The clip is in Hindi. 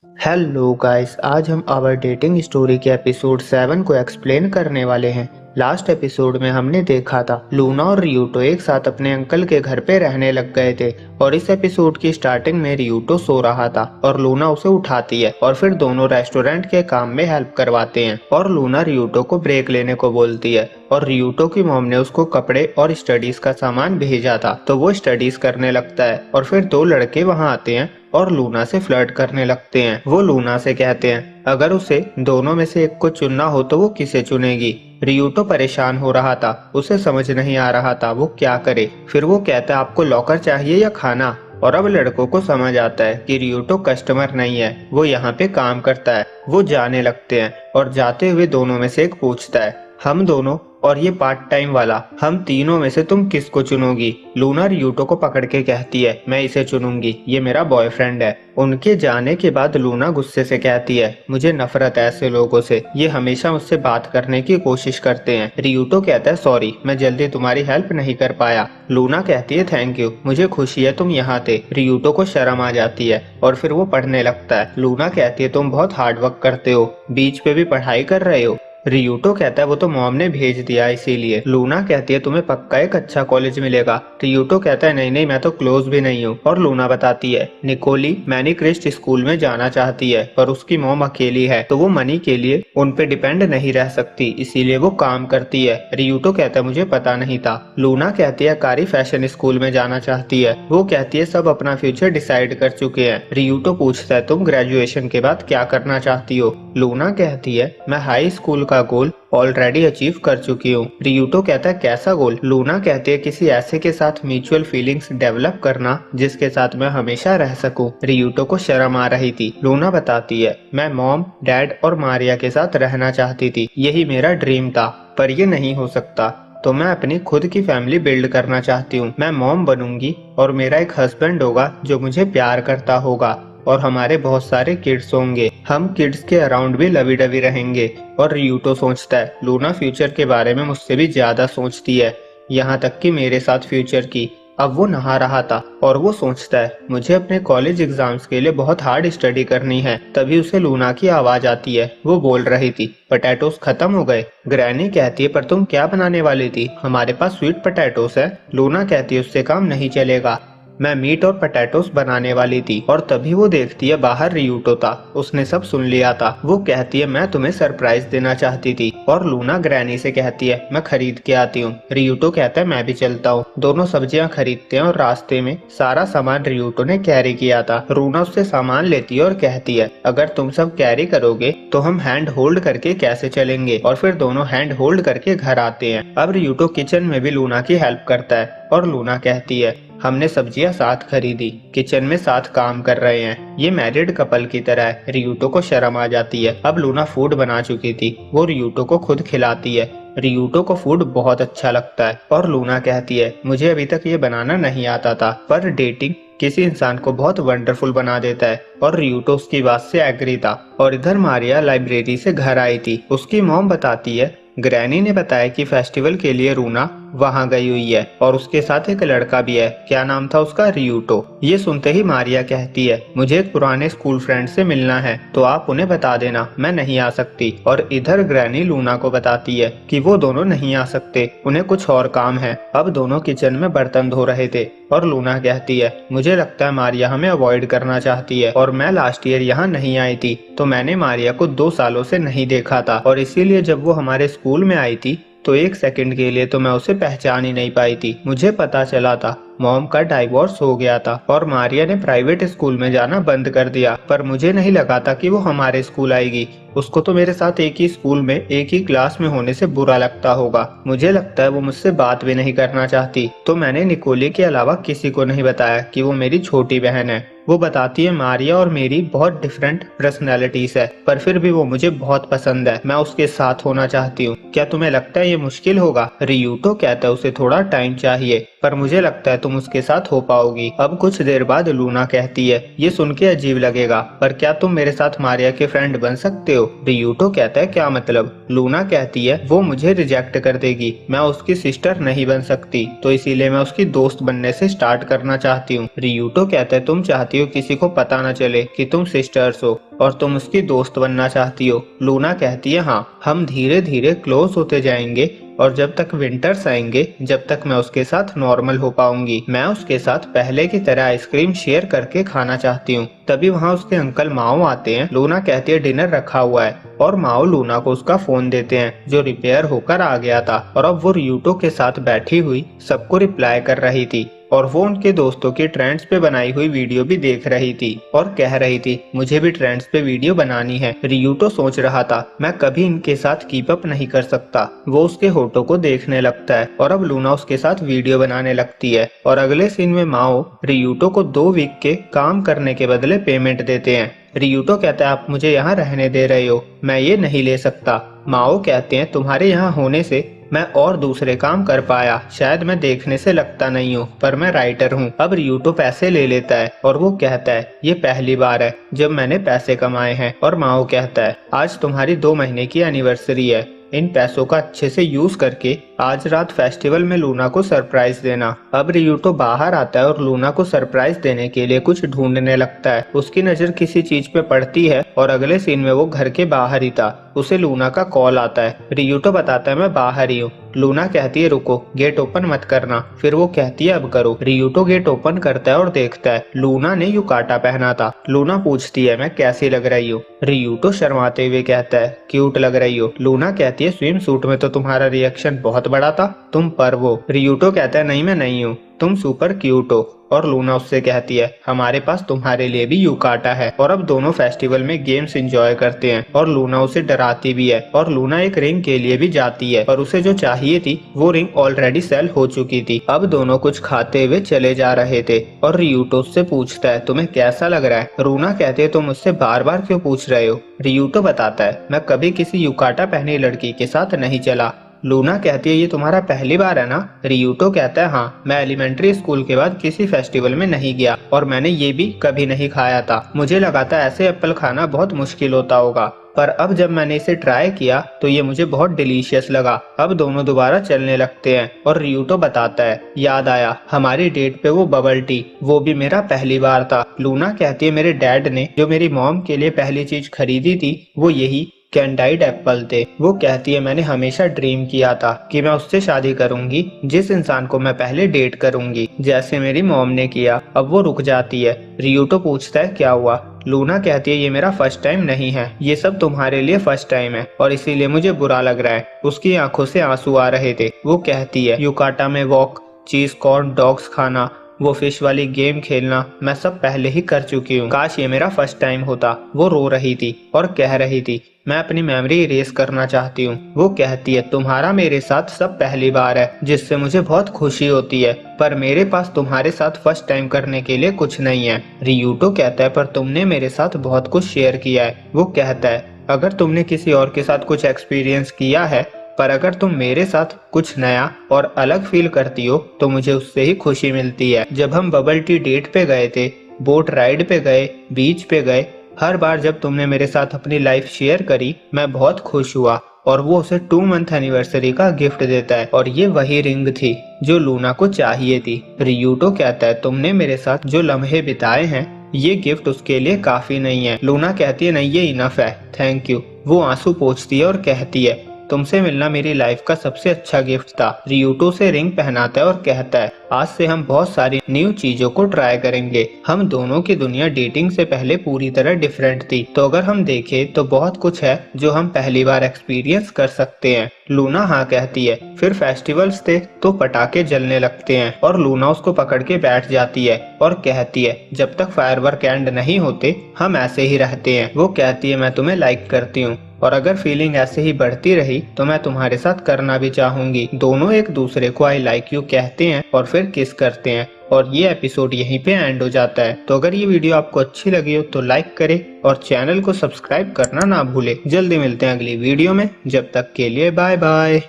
हेलो गाइस, आज हम आवर डेटिंग स्टोरी के एपिसोड 7 को एक्सप्लेन करने वाले हैं। लास्ट एपिसोड में हमने देखा था लूना और रियूटो एक साथ अपने अंकल के घर पे रहने लग गए थे और इस एपिसोड की स्टार्टिंग में रियूटो सो रहा था और लूना उसे उठाती है और फिर दोनों रेस्टोरेंट के काम में हेल्प करवाते हैं और लूना रियूटो को ब्रेक लेने को बोलती है और रियूटो की मॉम ने उसको कपड़े और स्टडीज का सामान भेजा था तो वो स्टडीज करने लगता है और फिर दो लड़के वहाँ आते हैं और लूना से फ्लर्ट करने लगते हैं। वो लूना से कहते हैं अगर उसे दोनों में से एक को चुनना हो तो वो किसे चुनेगी। रियूटो परेशान हो रहा था, उसे समझ नहीं आ रहा था वो क्या करे। फिर वो कहता है आपको लॉकर चाहिए या खाना। और अब लड़कों को समझ आता है कि रियूटो कस्टमर नहीं है, वो यहाँ पे काम करता है। वो जाने लगते हैं और जाते हुए दोनों में से एक पूछता है हम दोनों और ये पार्ट टाइम वाला, हम तीनों में से तुम किसको चुनोगी। लूना रियूटो को पकड़ के कहती है मैं इसे चुनूंगी, ये मेरा बॉयफ्रेंड है। उनके जाने के बाद लूना गुस्से से कहती है मुझे नफरत है ऐसे लोगों से, ये हमेशा मुझसे बात करने की कोशिश करते हैं। रियूटो कहता है सॉरी, मैं जल्दी तुम्हारी हेल्प नहीं कर पाया। लूना कहती है थैंक यू, मुझे खुशी है तुम यहाँ थे। रियूटो को शर्म आ जाती है और फिर वो पढ़ने लगता है। लूना कहती है तुम बहुत हार्ड वर्क करते हो, बीच पे भी पढ़ाई कर रहे हो। रियूटो कहता है वो तो मॉम ने भेज दिया इसीलिए। लूना कहती है तुम्हें पक्का एक अच्छा कॉलेज मिलेगा। रियूटो कहता है नहीं नहीं, मैं तो क्लोज भी नहीं हूँ। और लूना बताती है निकोली मैनी क्रिस्ट स्कूल में जाना चाहती है पर उसकी मॉम अकेली है तो वो मनी के लिए उन पे डिपेंड नहीं रह सकती, इसीलिए वो काम करती है। रियूटो कहता है मुझे पता नहीं था। लूना कहती है कारी फैशन स्कूल में जाना चाहती है। वो कहती है सब अपना फ्यूचर डिसाइड कर चुके हैं। रियूटो पूछता है तुम ग्रेजुएशन के बाद क्या करना चाहती हो। लूना कहती है मैं हाई स्कूल का गोल ऑलरेडी अचीव कर चुकी हूँ। रियूटो कहता है कैसा गोल। लूना कहती है किसी ऐसे के साथ म्यूचुअल फीलिंग्स डेवलप करना जिसके साथ मैं हमेशा रह सकूं। रियूटो को शर्म आ रही थी। लूना बताती है मैं मॉम डैड और मारिया के साथ रहना चाहती थी, यही मेरा ड्रीम था पर ये नहीं हो सकता, तो मैं अपनी खुद की फैमिली बिल्ड करना चाहती हूँ। मैं मॉम बनूंगी और मेरा एक हस्बैंड होगा जो मुझे प्यार करता होगा और हमारे बहुत सारे किड्स होंगे, हम किड्स के अराउंड भी लवी डवी रहेंगे। और रियूटो सोचता है लूना फ्यूचर के बारे में मुझसे भी ज्यादा सोचती है, यहाँ तक कि मेरे साथ फ्यूचर की। अब वो नहा रहा था और वो सोचता है मुझे अपने कॉलेज एग्जाम्स के लिए बहुत हार्ड स्टडी करनी है। तभी उसे लूना की आवाज आती है। वो बोल रही थी पोटैटोस खत्म हो गए। ग्रैनी कहती है पर तुम क्या बनाने वाली थी, हमारे पास स्वीट पोटैटोस है। लूना कहती है उससे काम नहीं चलेगा, मैं मीट और पोटैटोस बनाने वाली थी। और तभी वो देखती है बाहर रियूटो था, उसने सब सुन लिया था। वो कहती है मैं तुम्हें सरप्राइज देना चाहती थी। और लूना ग्रैनी से कहती है मैं खरीद के आती हूँ। रियूटो कहता है मैं भी चलता हूँ। दोनों सब्जियां खरीदते हैं और रास्ते में सारा सामान रियूटो ने कैरी किया था। लूना उससे सामान लेती है और कहती है अगर तुम सब कैरी करोगे तो हम हैंड होल्ड करके कैसे चलेंगे। और फिर दोनों हैंड होल्ड करके घर आते हैं। अब रियूटो किचन में भी लूना की हेल्प करता है और लूना कहती है हमने सब्जियां साथ खरीदी, किचन में साथ काम कर रहे हैं, ये मैरिड कपल की तरह है। रियूटो को शर्म आ जाती है। अब लूना फूड बना चुकी थी, वो रियूटो को खुद खिलाती है। रियूटो को फूड बहुत अच्छा लगता है और लूना कहती है मुझे अभी तक ये बनाना नहीं आता था पर डेटिंग किसी इंसान को बहुत वंडरफुल बना देता है। और रियूटो उसकी बात से एग्री था। और इधर मारिया लाइब्रेरी से घर आई थी। उसकी मॉम बताती है ग्रैनी ने बताया कि फेस्टिवल के लिए रूना वहाँ गई हुई है और उसके साथ एक लड़का भी है, क्या नाम था उसका, रियूटो। ये सुनते ही मारिया कहती है मुझे एक पुराने स्कूल फ्रेंड से मिलना है तो आप उन्हें बता देना, मैं नहीं आ सकती। और इधर ग्रैनी लूना को बताती है कि वो दोनों नहीं आ सकते, उन्हें कुछ और काम है। अब दोनों किचन में बर्तन धो रहे थे और लूना कहती है मुझे लगता है मारिया हमें अवॉइड करना चाहती है और मैं लास्ट ईयर यहाँ नहीं आई थी तो मैंने मारिया को 2 सालों से नहीं देखा था और इसीलिए जब वो हमारे स्कूल में आई थी तो 1 सेकंड के लिए तो मैं उसे पहचान ही नहीं पाई थी। मुझे पता चला था मॉम का डाइवोर्स हो गया था और मारिया ने प्राइवेट स्कूल में जाना बंद कर दिया, पर मुझे नहीं लगा था कि वो हमारे स्कूल आएगी। उसको तो मेरे साथ एक ही स्कूल में एक ही क्लास में होने से बुरा लगता होगा। मुझे लगता है वो मुझसे बात भी नहीं करना चाहती, तो मैंने निकोली के अलावा किसी को नहीं बताया कि वो मेरी छोटी बहन है। वो बताती है मारिया और मेरी बहुत डिफरेंट पर्सनैलिटीज है पर फिर भी वो मुझे बहुत पसंद है, मैं उसके साथ होना चाहती हूँ। क्या तुम्हें लगता है ये मुश्किल होगा। रियूटो कहता है उसे थोड़ा टाइम चाहिए पर मुझे लगता है तुम उसके साथ हो पाओगी। अब कुछ देर बाद लूना कहती है ये सुन के अजीब लगेगा पर क्या तुम मेरे साथ मारिया के फ्रेंड बन सकते हो। रियूटो कहता है क्या मतलब। लूना कहती है वो मुझे रिजेक्ट कर देगी, मैं उसकी सिस्टर नहीं बन सकती तो इसीलिए मैं उसकी दोस्त बनने से स्टार्ट करना चाहती हूँ। रियूटो कहता है तुम चाहती चाहती हो किसी को पता न चले कि तुम सिस्टर्स हो और तुम उसकी दोस्त बनना चाहती हो। लूना कहती है हाँ, हम धीरे धीरे क्लोज होते जाएंगे और जब तक विंटर्स आएंगे, जब तक मैं उसके साथ नॉर्मल हो पाऊंगी। मैं उसके साथ पहले की तरह आइसक्रीम शेयर करके खाना चाहती हूँ। तभी वहाँ उसके अंकल माओ आते हैं। लूना कहती है डिनर रखा हुआ है और माओ लूना को उसका फोन देते हैं जो रिपेयर होकर आ गया था और अब वो रियूटो के साथ बैठी हुई सबको रिप्लाई कर रही थी और वो उनके दोस्तों की ट्रेंड्स पे बनाई हुई वीडियो भी देख रही थी और कह रही थी मुझे भी ट्रेंड्स पे वीडियो बनानी है। रियूटो सोच रहा था मैं कभी इनके साथ कीप अप नहीं कर सकता। वो उसके होठों को देखने लगता है और अब लूना उसके साथ वीडियो बनाने लगती है और अगले सीन में माओ रियूटो को 2 वीक के काम करने के बदले पेमेंट देते हैं। रियूटो कहता है आप मुझे यहाँ रहने दे रहे हो, मैं ये नहीं ले सकता। माओ कहते हैं तुम्हारे यहाँ होने से मैं और दूसरे काम कर पाया, शायद मैं देखने से लगता नहीं हूँ पर मैं राइटर हूँ। अब रियूटो पैसे ले लेता है और वो कहता है ये पहली बार है जब मैंने पैसे कमाए हैं। और माओ कहता है आज तुम्हारी 2 महीने की एनिवर्सरी है, इन पैसों का अच्छे से यूज करके आज रात फेस्टिवल में लूना को सरप्राइज देना। अब रियूटो बाहर आता है और लूना को सरप्राइज देने के लिए कुछ ढूंढने लगता है। उसकी नजर किसी चीज पे पड़ती है और अगले सीन में वो घर के बाहर ही था। उसे लूना का कॉल आता है। रियूटो बताता है मैं बाहर ही हूँ। लूना कहती है रुको, गेट ओपन मत करना। फिर वो कहती है अब करो। रियूटो गेट ओपन करता है और देखता है लूना ने युकाटा पहना था। लूना पूछती है मैं कैसी लग रही हूँ। रियूटो शर्माते हुए कहता है क्यूट लग रही हो। लूना कहती है स्विम सूट में तो तुम्हारा रिएक्शन बहुत बड़ा था, तुम पर वो। रियूटो कहता है नहीं मैं नहीं हूँ, तुम सुपर क्यूट हो। और लूना उससे कहती है हमारे पास तुम्हारे लिए भी युकाटा है। और अब दोनों फेस्टिवल में गेम्स एंजॉय करते हैं और लूना उसे डराती भी है और लूना एक रिंग के लिए भी जाती है और उसे जो चाहिए थी वो रिंग ऑलरेडी सेल हो चुकी थी। अब दोनों कुछ खाते हुए चले जा रहे थे और रियूटो उससे पूछता है तुम्हें कैसा लग रहा है। लूना कहते है तुम मुझसे बार बार क्यों पूछ रहे हो। रियूटो बताता है मैं कभी किसी युकाटा पहनी लड़की के साथ नहीं चला। लूना कहती है ये तुम्हारा पहली बार है ना। रियूटो कहता है हाँ, मैं एलिमेंट्री स्कूल के बाद किसी फेस्टिवल में नहीं गया और मैंने ये भी कभी नहीं खाया था। मुझे लगा था ऐसे एप्पल खाना बहुत मुश्किल होता होगा पर अब जब मैंने इसे ट्राई किया तो ये मुझे बहुत डिलीशियस लगा। अब दोनों दोबारा चलने लगते हैं और रियूटो बताता है याद आया हमारी डेट पे वो बबल टी, वो भी मेरा पहली बार था। लूना कहती है मेरे डैड ने जो मेरी मॉम के लिए पहली चीज खरीदी थी वो यही कैंडाइड एप्पल थे। वो कहती है मैंने हमेशा ड्रीम किया था कि मैं उससे शादी करूंगी जिस इंसान को मैं पहले डेट करूंगी, जैसे मेरी मॉम ने किया। अब वो रुक जाती है। रियूटो पूछता है क्या हुआ। लूना कहती है ये मेरा फर्स्ट टाइम नहीं है, ये सब तुम्हारे लिए फर्स्ट टाइम है और इसीलिए मुझे बुरा लग रहा है। उसकी आंखों से आंसू आ रहे थे। वो कहती है युकाटा में वॉक, चीज कॉर्न डॉग्स खाना, वो फिश वाली गेम खेलना मैं सब पहले ही कर चुकी हूँ, काश ये मेरा फर्स्ट टाइम होता। वो रो रही थी और कह रही थी मैं अपनी मेमोरी इरेज करना चाहती हूँ। वो कहती है तुम्हारा मेरे साथ सब पहली बार है जिससे मुझे बहुत खुशी होती है पर मेरे पास तुम्हारे साथ फर्स्ट टाइम करने के लिए कुछ नहीं है। रियूटो कहता है पर तुमने मेरे साथ बहुत कुछ शेयर किया है। वो कहता है अगर तुमने किसी और के साथ कुछ एक्सपीरियंस किया है पर अगर तुम मेरे साथ कुछ नया और अलग फील करती हो तो मुझे उससे ही खुशी मिलती है। जब हम बबल टी डेट पे गए थे, बोट राइड पे गए, बीच पे गए, हर बार जब तुमने मेरे साथ अपनी लाइफ शेयर करी मैं बहुत खुश हुआ। और वो उसे 2 मंथ एनिवर्सरी का गिफ्ट देता है और ये वही रिंग थी जो लूना को चाहिए थी। रियूटो कहता है तुमने मेरे साथ जो लम्हे बिताए हैं ये गिफ्ट उसके लिए काफी नहीं है। लूना कहती है नहीं ये इनफ है, थैंक यू। वो आंसू पोंछती है और कहती है तुमसे मिलना मेरी लाइफ का सबसे अच्छा गिफ्ट था। रियूटो से रिंग पहनाता है और कहता है आज से हम बहुत सारी न्यू चीजों को ट्राई करेंगे। हम दोनों की दुनिया डेटिंग से पहले पूरी तरह डिफरेंट थी तो अगर हम देखें तो बहुत कुछ है जो हम पहली बार एक्सपीरियंस कर सकते हैं। लूना हाँ कहती है। फिर फेस्टिवल्स थे तो पटाखे जलने लगते हैं और लूना उसको पकड़ के बैठ जाती है और कहती है जब तक फायरवर्क एंड नहीं होते हम ऐसे ही रहते हैं। वो कहती है मैं तुम्हें लाइक करती हूँ और अगर फीलिंग ऐसे ही बढ़ती रही तो मैं तुम्हारे साथ करना भी चाहूंगी। दोनों एक दूसरे को आई लाइक यू कहते हैं और फिर किस करते हैं और ये एपिसोड यहीं पे एंड हो जाता है। तो अगर ये वीडियो आपको अच्छी लगी हो तो लाइक करें और चैनल को सब्सक्राइब करना ना भूले। जल्दी मिलते हैं अगली वीडियो में, जब तक के लिए बाय बाय।